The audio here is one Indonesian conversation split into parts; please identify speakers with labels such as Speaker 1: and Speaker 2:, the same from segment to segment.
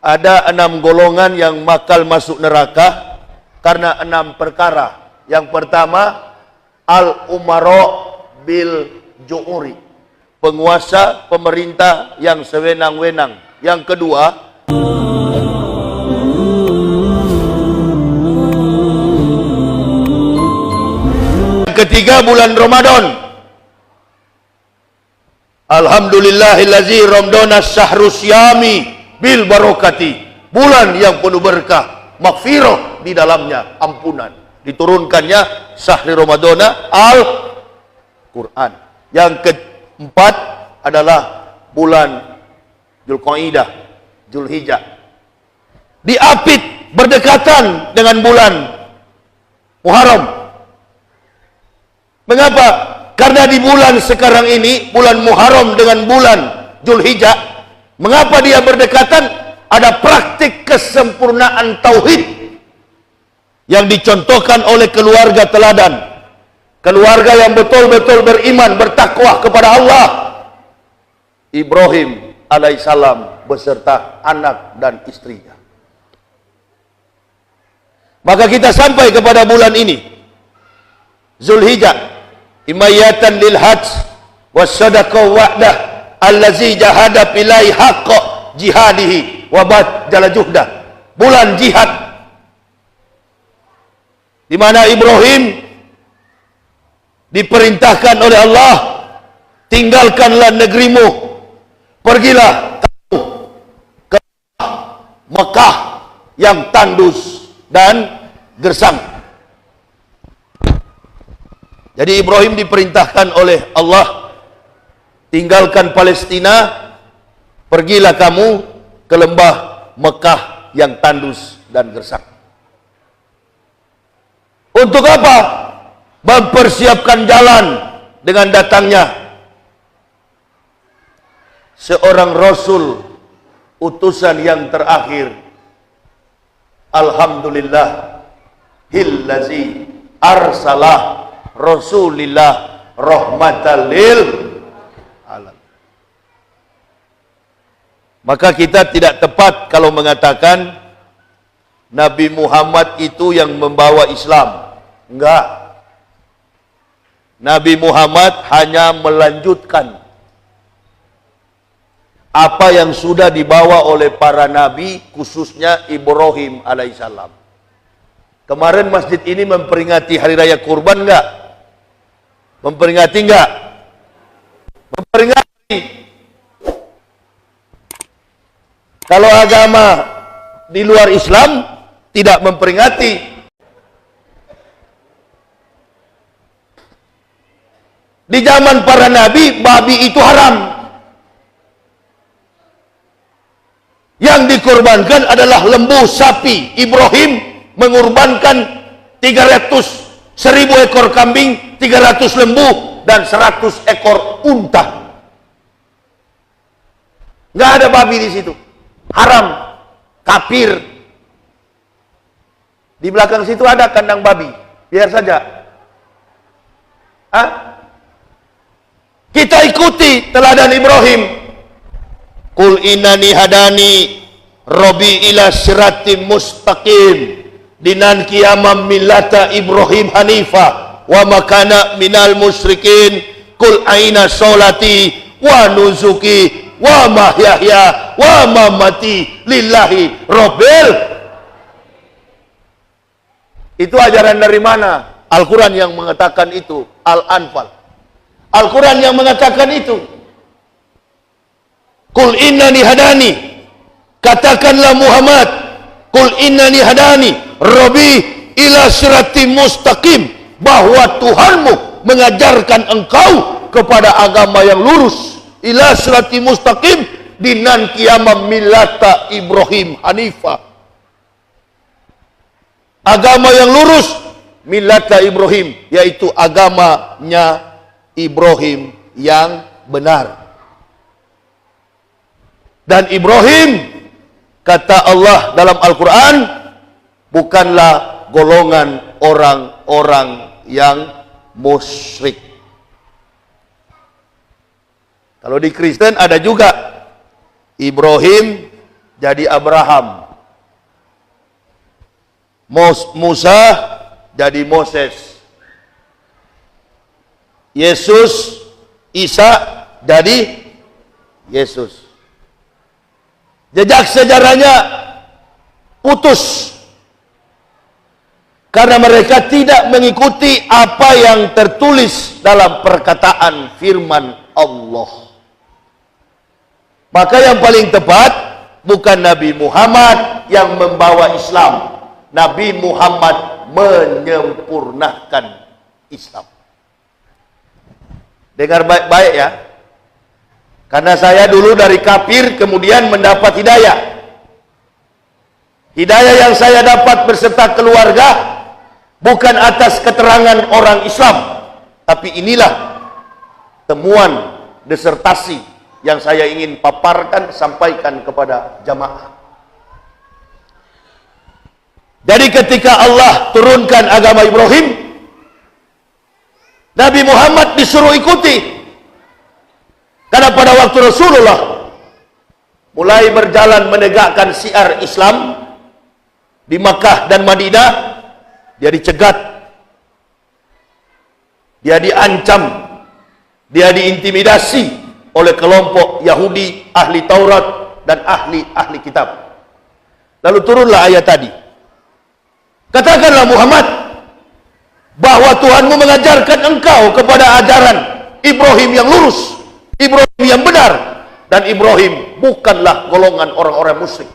Speaker 1: Ada 6 golongan yang bakal masuk neraka karena 6 perkara. Yang pertama, al-umara bil ju'uri, penguasa pemerintah yang sewenang-wenang. Yang kedua, ketiga, bulan Ramadan. Alhamdulillahillazi ramdana syahrus syami bil barokati, bulan yang penuh berkah, maghfirah di dalamnya, ampunan. Diturunkannya syahri Ramadana Al-Quran. Yang keempat adalah bulan Dzulqa'dah, Dzulhijjah. Diapit berdekatan dengan bulan Muharram. Mengapa? Karena di bulan sekarang ini, bulan Muharram dengan bulan Dzulhijjah, mengapa dia berdekatan? Ada praktik kesempurnaan tauhid yang dicontohkan oleh keluarga teladan, keluarga yang betul-betul beriman, bertakwa kepada Allah. Ibrahim alaihissalam beserta anak dan istrinya. Maka kita sampai kepada bulan ini, Dzulhijjah, imayatan lil hajj wassadaqah wa'dah allazi jahada filai haqqa jihadihi wa badala juhdah, bulan jihad, di mana Ibrahim diperintahkan oleh Allah, tinggalkanlah negerimu, pergilah kamu ke Mekah yang tandus dan gersang. Jadi Ibrahim diperintahkan oleh Allah, tinggalkan Palestina, pergilah kamu ke lembah Mekah yang tandus dan gersang. Untuk apa? Mempersiapkan jalan dengan datangnya seorang Rasul, utusan yang terakhir. Alhamdulillah hillazi arsalah Rasulillah rahmatan lil alamin. Maka kita tidak tepat kalau mengatakan Nabi Muhammad itu yang membawa Islam. Enggak. Nabi Muhammad hanya melanjutkan apa yang sudah dibawa oleh para nabi, khususnya Ibrahim alaihissalam. Kemarin masjid ini memperingati hari raya kurban enggak? Memperingati enggak? Memperingati. Kalau agama di luar Islam tidak memperingati. Di zaman para nabi, babi itu haram. Yang dikorbankan adalah lembu sapi. Ibrahim mengorbankan 1000 ekor kambing, 300 lembu, dan 100 ekor unta. Nggak ada babi di situ. Haram, kafir. Di belakang situ ada kandang babi, biar saja. Kita ikuti teladan Ibrahim. Qul innani hadani Rabbi ila siratim mustaqim dinan qiyamam millata Ibrahim hanifa wa makana minal musyrikin. Qul aina sholati wa nuzuki wa mahyaya wa mamati lillahi rabbil. Itu ajaran dari mana? Al-Quran yang mengatakan itu. Al-Anfal. Al-Quran yang mengatakan itu. Qul innani hadani, katakanlah Muhammad, qul innani hadani Rabbi ila siratim mustaqim, bahwa Tuhanmu mengajarkan engkau kepada agama yang lurus. Ila siratim mustaqim dinan qiyamam millata Ibrahim hanifa, agama yang lurus, millata Ibrahim, yaitu agamanya Ibrahim yang benar. Dan Ibrahim, kata Allah dalam Al-Quran, bukanlah golongan orang-orang yang musyrik. Kalau di Kristen ada juga Ibrahim jadi Abraham. Musa jadi Moses. Yesus, Isa jadi Yesus. Jejak sejarahnya putus karena mereka tidak mengikuti apa yang tertulis dalam perkataan firman Allah. Maka yang paling tepat bukan Nabi Muhammad yang membawa Islam. Nabi Muhammad menyempurnakan Islam. Dengar baik-baik ya. Karena saya dulu dari kafir kemudian mendapat hidayah. Hidayah yang saya dapat beserta keluarga bukan atas keterangan orang Islam, tapi inilah temuan disertasi yang saya ingin paparkan, sampaikan kepada jamaah. Jadi ketika Allah turunkan agama Ibrahim, Nabi Muhammad disuruh ikuti. Karena pada waktu Rasulullah mulai berjalan menegakkan syiar Islam di Makkah dan Madinah, dia dicegat, dia diancam, dia diintimidasi oleh kelompok Yahudi, ahli Taurat dan ahli kitab. Lalu turunlah ayat tadi. Katakanlah Muhammad bahwa Tuhanmu mengajarkan engkau kepada ajaran Ibrahim yang lurus, Ibrahim yang benar, dan Ibrahim bukanlah golongan orang-orang musyrik.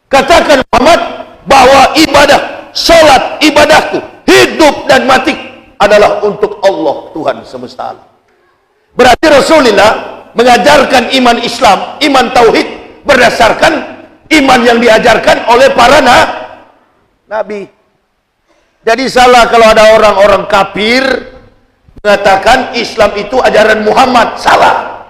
Speaker 1: Katakan Muhammad bahwa ibadah, sholat, ibadahku, hidup dan mati adalah untuk Allah Tuhan semesta alam. Berarti Rasulullah mengajarkan iman Islam, iman tauhid berdasarkan iman yang diajarkan oleh para nabi. Jadi salah kalau ada orang-orang kafir mengatakan Islam itu ajaran Muhammad. Salah.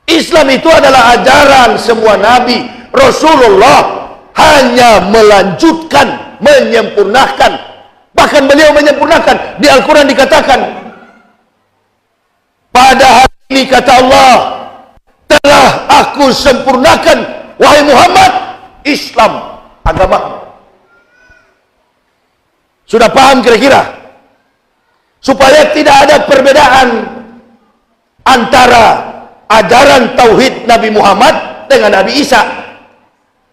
Speaker 1: Islam itu adalah ajaran semua nabi. Rasulullah hanya melanjutkan, menyempurnakan. Bahkan beliau menyempurnakan. Di Al-Quran dikatakan, pada hari ini kata Allah, telah aku sempurnakan, wahai Muhammad, Islam agamamu. Sudah paham kira-kira? Supaya tidak ada perbedaan antara ajaran tauhid Nabi Muhammad dengan Nabi Isa,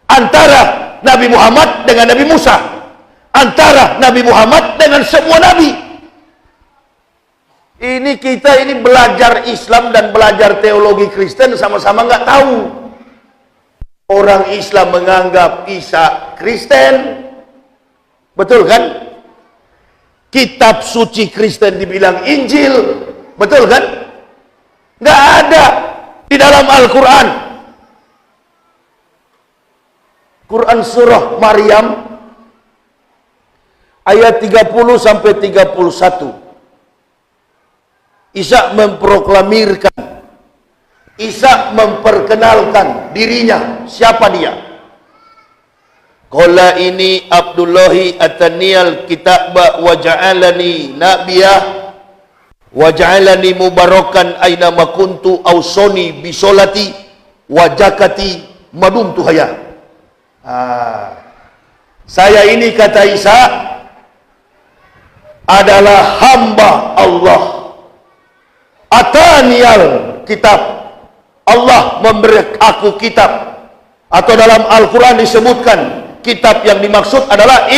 Speaker 1: antara Nabi Muhammad dengan Nabi Musa, antara Nabi Muhammad dengan semua nabi. Ini kita ini belajar Islam dan belajar teologi Kristen sama-sama nggak tahu. Orang Islam menganggap Isa Kristen, betul kan? Kitab suci Kristen dibilang Injil, betul kan? Nggak ada di dalam Al-Quran. Quran surah Maryam ayat 30 sampai 31. Isa memproklamirkan, Isa memperkenalkan dirinya, siapa dia? Qala ini Abdullahi ataniyal kitaba wa ja'alani nabiyah wa ja'alani mubarakan aina ma kuntu awsoni bisolati wa jakati madum tuhaya. Saya ini, kata Isa, adalah hamba Allah. Ataniyal kitab, Allah memberi aku kitab. Atau dalam Al-Quran disebutkan kitab yang dimaksud adalah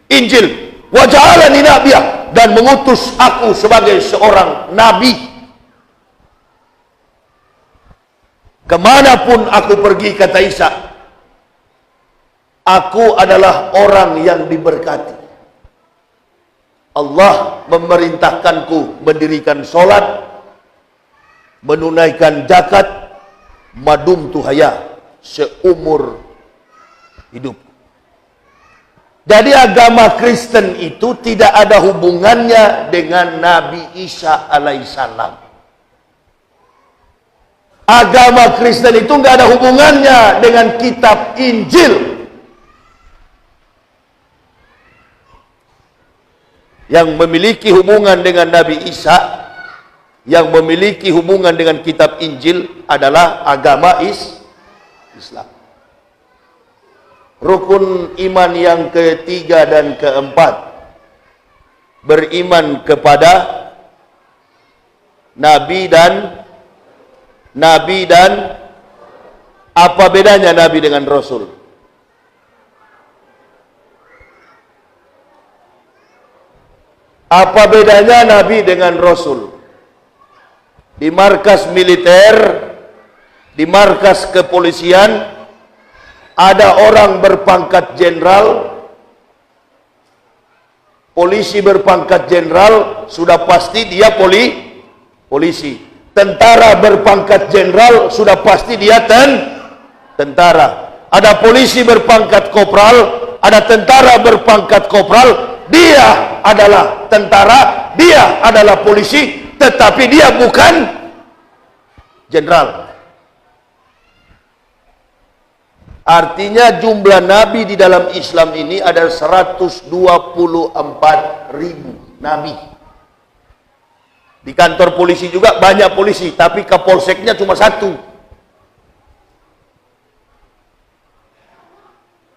Speaker 1: Injil. Wa ja'alani nabiyah, dan mengutus aku sebagai seorang nabi. Kemanapun aku pergi, kata Isa, aku adalah orang yang diberkati. Allah memerintahkanku mendirikan sholat, menunaikan zakat, madum tuhaya, seumur hidup. Jadi agama Kristen itu tidak ada hubungannya dengan Nabi Isa alaihissalam. Agama Kristen itu nggak ada hubungannya dengan kitab Injil. Yang memiliki hubungan dengan Nabi Isa yang memiliki hubungan dengan kitab Injil adalah agama Islam. Rukun iman yang ketiga dan keempat, beriman kepada Nabi dan apa bedanya Nabi dengan Rasul? Apa bedanya Nabi dengan Rasul? Di markas militer, di markas kepolisian, ada orang berpangkat jenderal, polisi berpangkat jenderal, sudah pasti dia polisi. Tentara berpangkat jenderal, sudah pasti dia tentara. Ada polisi berpangkat kopral, ada tentara berpangkat kopral, dia adalah tentara, dia adalah polisi, tetapi dia bukan jenderal. Artinya jumlah nabi di dalam Islam ini ada 124.000 nabi. Di kantor polisi juga banyak polisi, tapi kapolseknya cuma satu.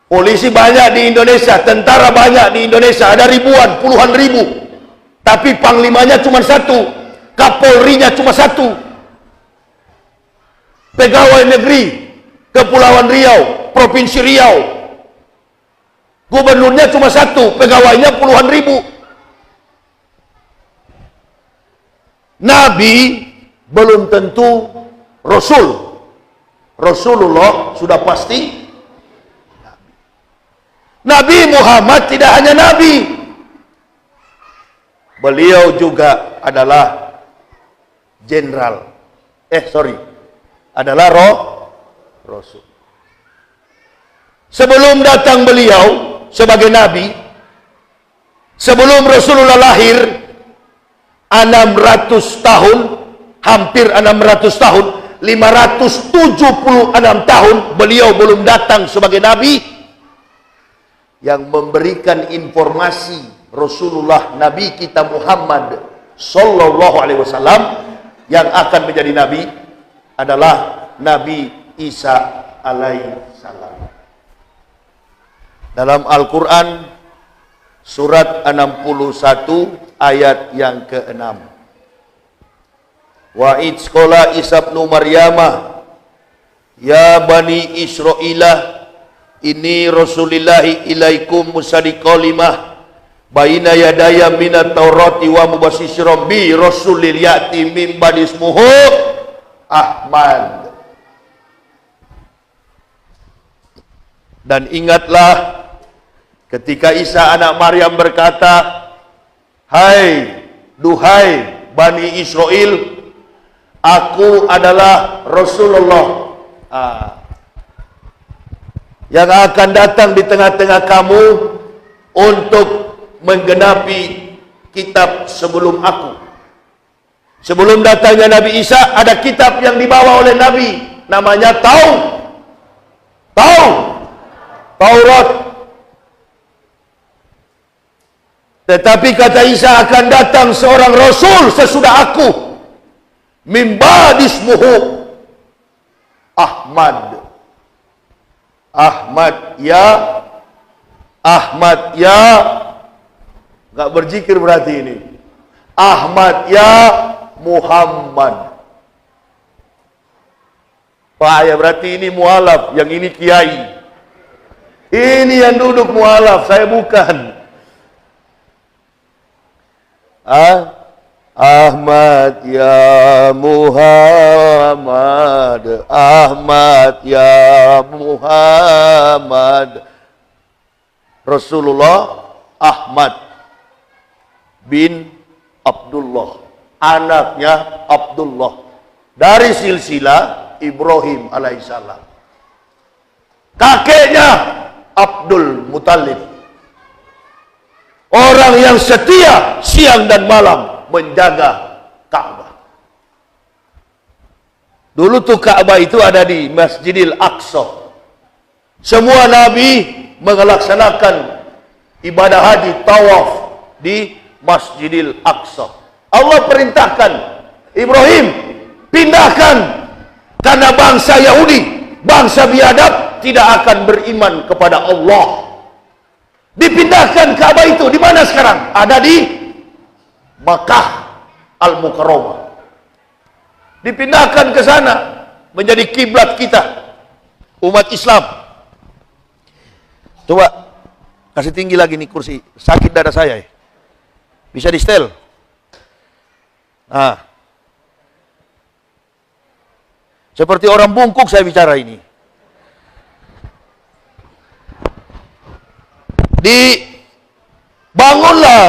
Speaker 1: Polisi banyak di Indonesia, tentara banyak di Indonesia, ada ribuan, puluhan ribu. Tapi panglimanya cuma satu, kapolrinya cuma satu. Pegawai negeri Kepulauan Riau, Provinsi Riau, gubernurnya cuma satu, pegawainya puluhan ribu. Nabi belum tentu Rasul. Rasulullah sudah pasti Nabi Muhammad tidak hanya Nabi, beliau juga adalah jenderal. Adalah Rasul. Sebelum datang beliau sebagai Nabi, sebelum Rasulullah lahir 600 tahun, hampir 600 tahun, 576 tahun beliau belum datang sebagai Nabi. Yang memberikan informasi Rasulullah Nabi kita Muhammad Sallallahu Alaihi Wasallam yang akan menjadi Nabi adalah Nabi Isa alaihissalam. Dalam Al-Quran surat 61 ayat yang ke-6. Wa id qala Isa ibn Maryamah ya bani Israila inni rasulillahi ilaikum musaddiqan limah baina yadaya minat taurati wa mubasyishiran bi rasulil ya'ti min ba'di ismuhu Ahmad. Dan ingatlah ketika Isa anak Maryam berkata, duhai Bani Israel, aku adalah Rasulullah yang akan datang di tengah-tengah kamu untuk menggenapi kitab sebelum aku. Sebelum datangnya Nabi Isa, ada kitab yang dibawa oleh Nabi, namanya Taurat. Tetapi kata Isa akan datang seorang Rasul sesudah aku, min ba'di ismuhu Ahmad. Ahmad ya nggak berzikir berarti ini. Ahmad ya Muhammad. Pak ya berarti ini mualaf, yang ini kiai. Ini yang duduk mualaf, saya bukan. Ahmad ya Muhammad, Ahmad ya Muhammad. Rasulullah Ahmad bin Abdullah, anaknya Abdullah, dari silsilah Ibrahim alaihissalam. Kakeknya Abdul Muttalib, orang yang setia siang dan malam menjaga Ka'bah. Dulu tuh Ka'bah itu ada di Masjidil Aqsa. Semua nabi melaksanakan ibadah haji tawaf di Masjidil Aqsa. Allah perintahkan Ibrahim, pindahkan, karena bangsa Yahudi, bangsa biadab, tidak akan beriman kepada Allah. Dipindahkan Ka'bah itu di mana sekarang? Ada di Makkah Al-Mukarramah. Dipindahkan ke sana menjadi kiblat kita umat Islam. Coba kasih tinggi lagi nih kursi, sakit dada saya. Bisa di setel. Nah, seperti orang bungkuk saya bicara ini. Dibangunlah,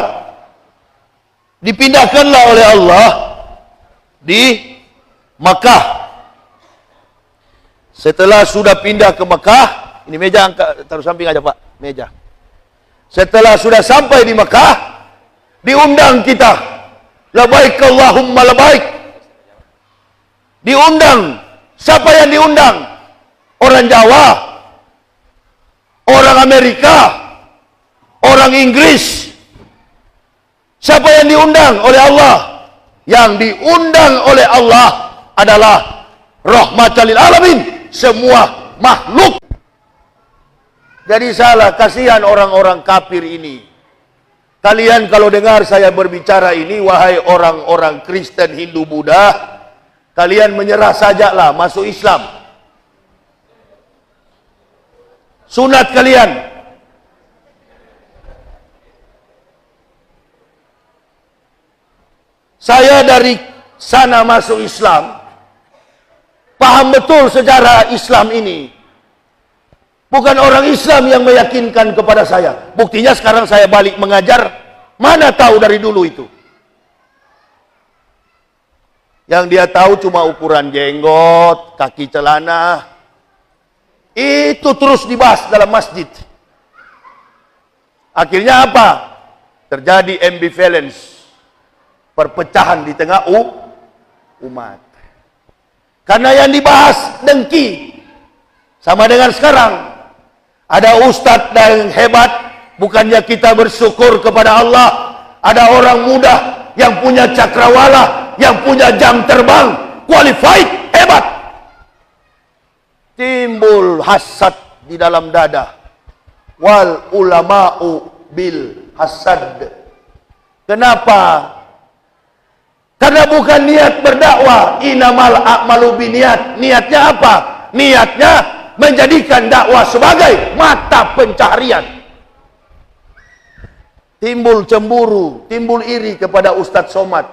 Speaker 1: dipindahkanlah oleh Allah di Makkah. Setelah sudah pindah ke Makkah, ini meja angkat, taruh samping aja Pak, meja. Setelah sudah sampai di Makkah, diundang kita, labaik Allahumma labaik. Diundang, siapa yang diundang? Orang Jawa, orang Amerika, orang Inggris. Siapa yang diundang oleh Allah? Yang diundang oleh Allah adalah rahmatan lil alamin, semua makhluk. Jadi salah, kasihan orang-orang kafir ini. Kalian kalau dengar saya berbicara ini, wahai orang-orang Kristen, Hindu, Buddha, kalian menyerah sajalah masuk Islam. Sunat kalian. Saya dari sana masuk Islam, paham betul sejarah Islam ini. Bukan orang Islam yang meyakinkan kepada saya. Buktinya sekarang saya balik mengajar, mana tahu dari dulu itu. Yang dia tahu cuma ukuran jenggot, kaki celana. Itu terus dibahas dalam masjid. Akhirnya apa? Terjadi ambivalence. Perpecahan di tengah umat. Karena yang dibahas dengki. Sama dengan sekarang. Ada ustadz yang hebat, bukannya kita bersyukur kepada Allah. Ada orang muda yang punya cakrawala, yang punya jam terbang, qualified, hebat. Timbul hasad di dalam dada. Wal ulama'u bil hasad. Kenapa? Karena bukan niat berdakwah. Inamal a'malu biniat. Niatnya apa? Niatnya menjadikan dakwah sebagai mata pencaharian. Timbul cemburu, timbul iri kepada Ustadz Somad.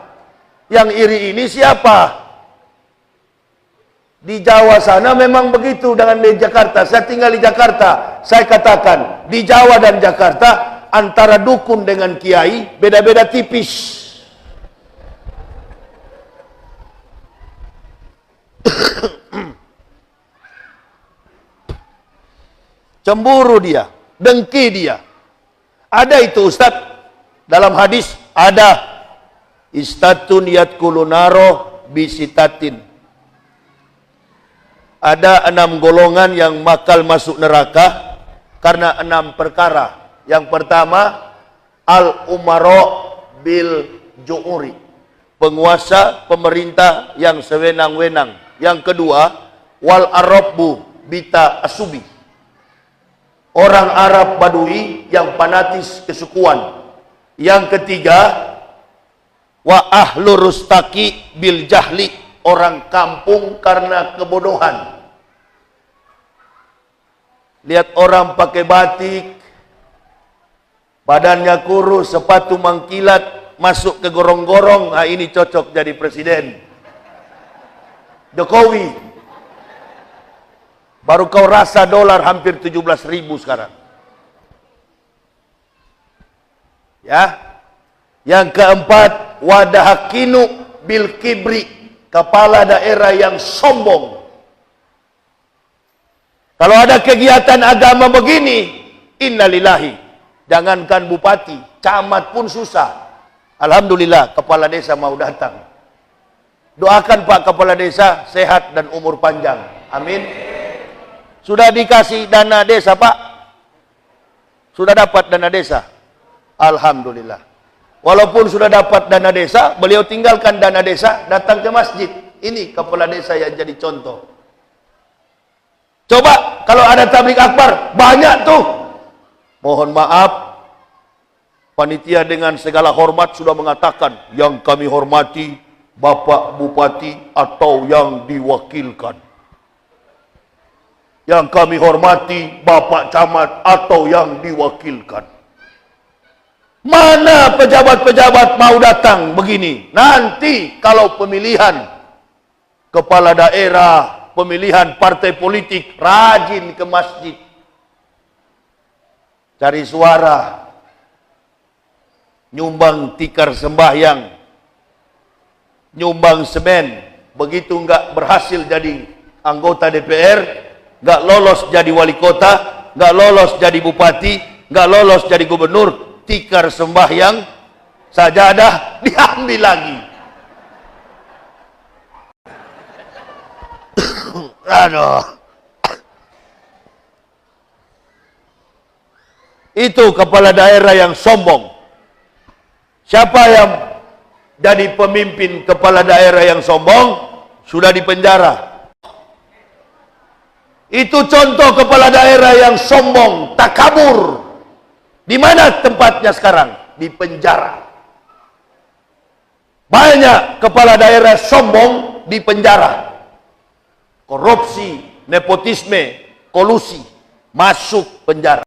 Speaker 1: Yang iri ini siapa? Di Jawa sana memang begitu dengan di Jakarta. Saya tinggal di Jakarta. Saya katakan, di Jawa dan Jakarta, antara dukun dengan kiai, beda-beda tipis. Cemburu dia, dengki dia. Ada itu Ustaz, dalam hadis ada istatun yadkulunaro bisitatin. Ada 6 golongan yang bakal masuk neraka karena 6 perkara. Yang pertama, al-umaro bil ju'uri, penguasa pemerintah yang sewenang-wenang. Yang kedua, wal arabbu bita asubi, orang Arab Badui yang fanatis kesukuan. Yang ketiga, wa ahlu rustaki bil jahli, orang kampung karena kebodohan. Lihat orang pakai batik, badannya kurus, sepatu mangkilat, masuk ke gorong-gorong, nah ini cocok jadi presiden. Jokowi. Baru kau rasa dolar hampir 17.000 sekarang. Ya. Yang keempat, wadahakinu bil kibri, kepala daerah yang sombong. Kalau ada kegiatan agama begini, innalillahi. Jangankan bupati, camat pun susah. Alhamdulillah, kepala desa mau datang. Doakan Pak Kepala Desa sehat dan umur panjang. Amin. Sudah dikasih dana desa Pak? Sudah dapat dana desa? Alhamdulillah. Walaupun sudah dapat dana desa, beliau tinggalkan dana desa, datang ke masjid. Ini kepala desa yang jadi contoh. Coba kalau ada tabligh akbar, banyak tuh. Mohon maaf, panitia dengan segala hormat sudah mengatakan, yang kami hormati Bapak Bupati atau yang diwakilkan. Yang kami hormati Bapak Camat atau yang diwakilkan. Mana pejabat-pejabat mau datang begini? Nanti kalau pemilihan kepala daerah, pemilihan partai politik, rajin ke masjid. Cari suara. Nyumbang tikar sembahyang. Nyumbang semen. Begitu enggak berhasil jadi anggota DPR, enggak lolos jadi wali kota, enggak lolos jadi bupati, enggak lolos jadi gubernur, tikar sembahyang, sajadah diambil lagi. Aduh. Itu kepala daerah yang sombong. Siapa yang jadi pemimpin kepala daerah yang sombong, sudah dipenjara. Itu contoh kepala daerah yang sombong, takabur. Di mana tempatnya sekarang? Di penjara. Banyak kepala daerah sombong di penjara. Korupsi, nepotisme, kolusi, masuk penjara.